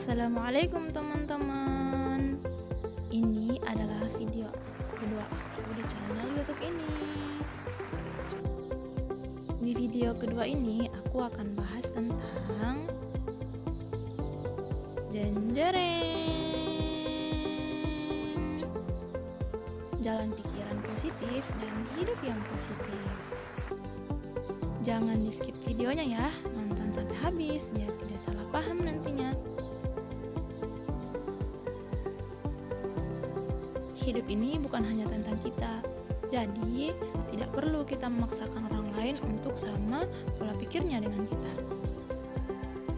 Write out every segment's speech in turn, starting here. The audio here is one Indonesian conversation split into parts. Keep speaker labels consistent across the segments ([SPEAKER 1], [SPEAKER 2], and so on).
[SPEAKER 1] Assalamualaikum teman-teman. Ini adalah video kedua aku di channel YouTube ini. Di video kedua ini aku akan bahas tentang jeng-jereng, jalan pikiran positif dan hidup yang positif. Jangan di skip videonya ya, nonton sampai habis biar tidak salah paham nantinya. Hidup ini bukan hanya tentang kita, jadi tidak perlu kita memaksakan orang lain untuk sama pola pikirnya dengan kita.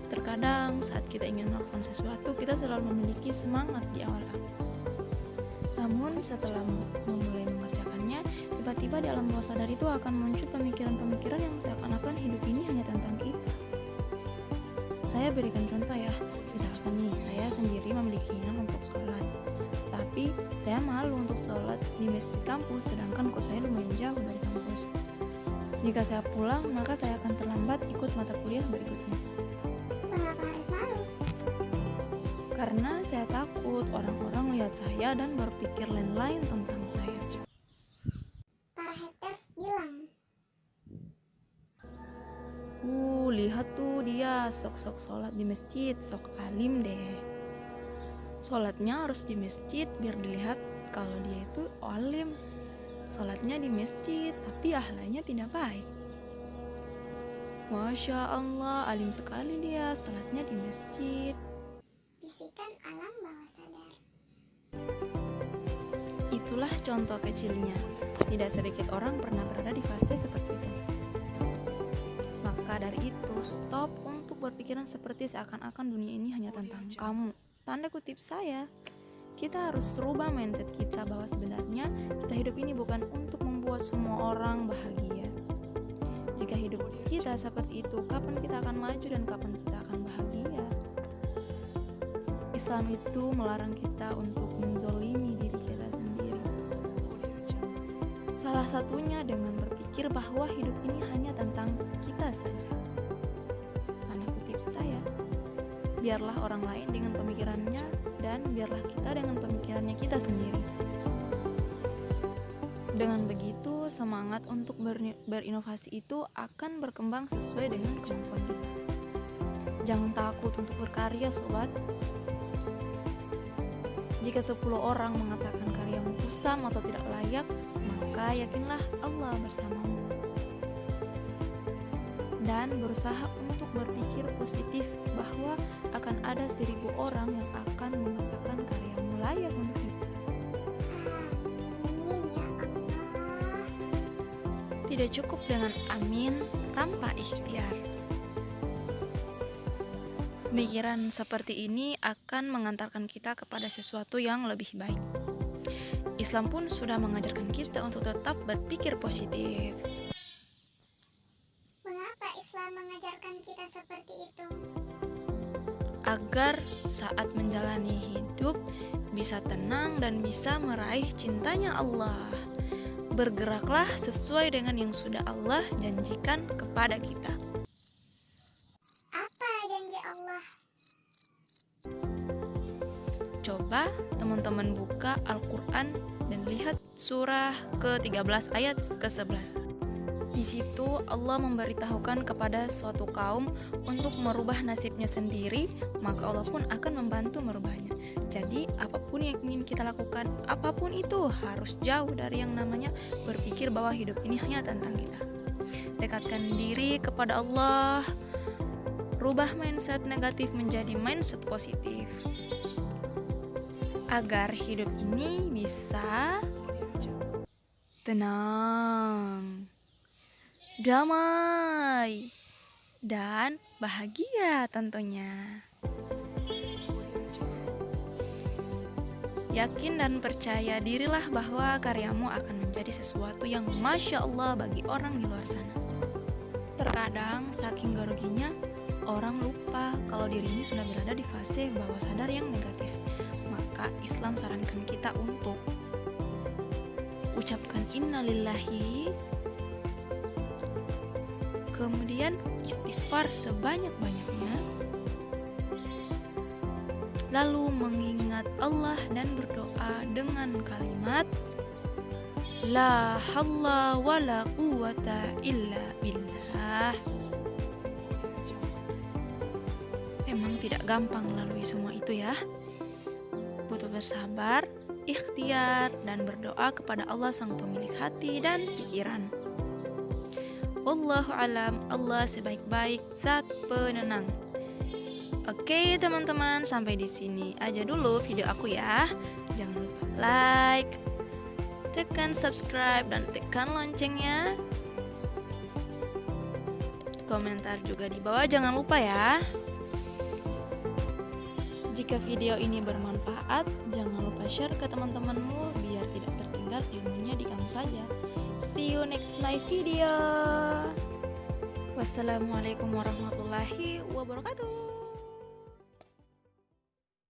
[SPEAKER 1] Terkadang saat kita ingin melakukan sesuatu, kita selalu memiliki semangat di awal. Namun setelah memulai mengerjakannya, tiba-tiba di alam bawah sadar itu akan muncul pemikiran-pemikiran yang seakan-akan hidup ini hanya tentang kita. Saya berikan contoh ya, misalkan nih, saya sendiri memiliki keinginan untuk sholat, tapi saya malu untuk sholat di masjid kampus, sedangkan kos saya lumayan jauh dari kampus. Jika saya pulang, maka saya akan terlambat ikut mata kuliah berikutnya.
[SPEAKER 2] Mengapa harus malu?
[SPEAKER 1] Karena saya takut orang-orang lihat saya dan berpikir lain-lain tentang saya.
[SPEAKER 2] Para haters bilang,
[SPEAKER 1] Lihat tuh dia sok-sok sholat di masjid, sok alim deh. Sholatnya harus di masjid biar dilihat kalau dia itu alim. Sholatnya di masjid tapi ahlaknya tidak baik. Masya Allah, alim sekali dia, sholatnya di masjid.
[SPEAKER 2] bisikan alam bawah sadar.
[SPEAKER 1] Itulah contoh kecilnya. Tidak sedikit orang pernah berada di fase seperti itu. Maka dari itu, stop untuk berpikiran seperti seakan-akan dunia ini hanya tentang kamu. Tanda kutip saya. Kita harus rubah mindset kita bahwa sebenarnya kita hidup ini bukan untuk membuat semua orang bahagia. Jika hidup kita seperti itu, kapan kita akan maju dan kapan kita akan bahagia? Islam itu melarang kita untuk menzolimi diri kita sendiri. Salah satunya dengan berpikir bahwa hidup ini hanya tentang kita saja. Tanda kutip saya. Biarlah orang lain dengan pemikirannya dan biarlah kita dengan pemikirannya kita sendiri. Dengan begitu, semangat untuk berinovasi itu akan berkembang sesuai dengan kemampuan kita. Jangan takut untuk berkarya, sobat. Jika 10 orang mengatakan karyamu kusam atau tidak layak, maka yakinlah Allah bersamamu. Dan berusaha untuk berpikir positif bahwa akan ada 1000 orang yang akan mengatakan karyamu layak untuk hidup.
[SPEAKER 2] Amin ya Allah.
[SPEAKER 1] Tidak cukup dengan amin tanpa ikhtiar. Pemikiran seperti ini akan mengantarkan kita kepada sesuatu yang lebih baik. Islam pun sudah mengajarkan kita untuk tetap berpikir positif.
[SPEAKER 2] Mengapa Islam mengajarkan kita seperti itu?
[SPEAKER 1] Agar saat menjalani hidup bisa tenang dan bisa meraih cintanya Allah. Bergeraklah sesuai dengan yang sudah Allah janjikan kepada kita.
[SPEAKER 2] Apa janji Allah?
[SPEAKER 1] Coba teman-teman buka Al-Quran dan lihat surah ke-13 ayat ke-11. Di situ Allah memberitahukan kepada suatu kaum untuk merubah nasibnya sendiri, maka Allah pun akan membantu merubahnya. Jadi apapun yang ingin kita lakukan, apapun itu harus jauh dari yang namanya berpikir bahwa hidup ini hanya tentang kita. Dekatkan diri kepada Allah, rubah mindset negatif menjadi mindset positif. Agar hidup ini bisa tenang, damai, dan bahagia tentunya. Yakin dan percaya dirilah bahwa karyamu akan menjadi sesuatu yang Masya Allah bagi orang di luar sana. Terkadang saking groginya, orang lupa kalau dirinya sudah berada di fase bawah sadar yang negatif. Maka Islam sarankan kita untuk ucapkan innalillahi, kemudian istighfar sebanyak-banyaknya, lalu mengingat Allah dan berdoa dengan kalimat La haula wa la quwata illa billah. Emang tidak gampang melalui semua itu ya. Butuh bersabar, ikhtiar, dan berdoa kepada Allah sang pemilik hati dan pikiran. Wallahu alam, Allah sebaik-baik zat penenang. Oke teman-teman, sampai di sini aja dulu video aku ya. Jangan lupa like, tekan subscribe, dan tekan loncengnya. Komentar juga di bawah jangan lupa ya. Jika video ini bermanfaat, jangan lupa share ke teman-temanmu biar tidak tertinggal ilmunya di kamu saja. See you next my video. Wassalamualaikum warahmatullahi wabarakatuh.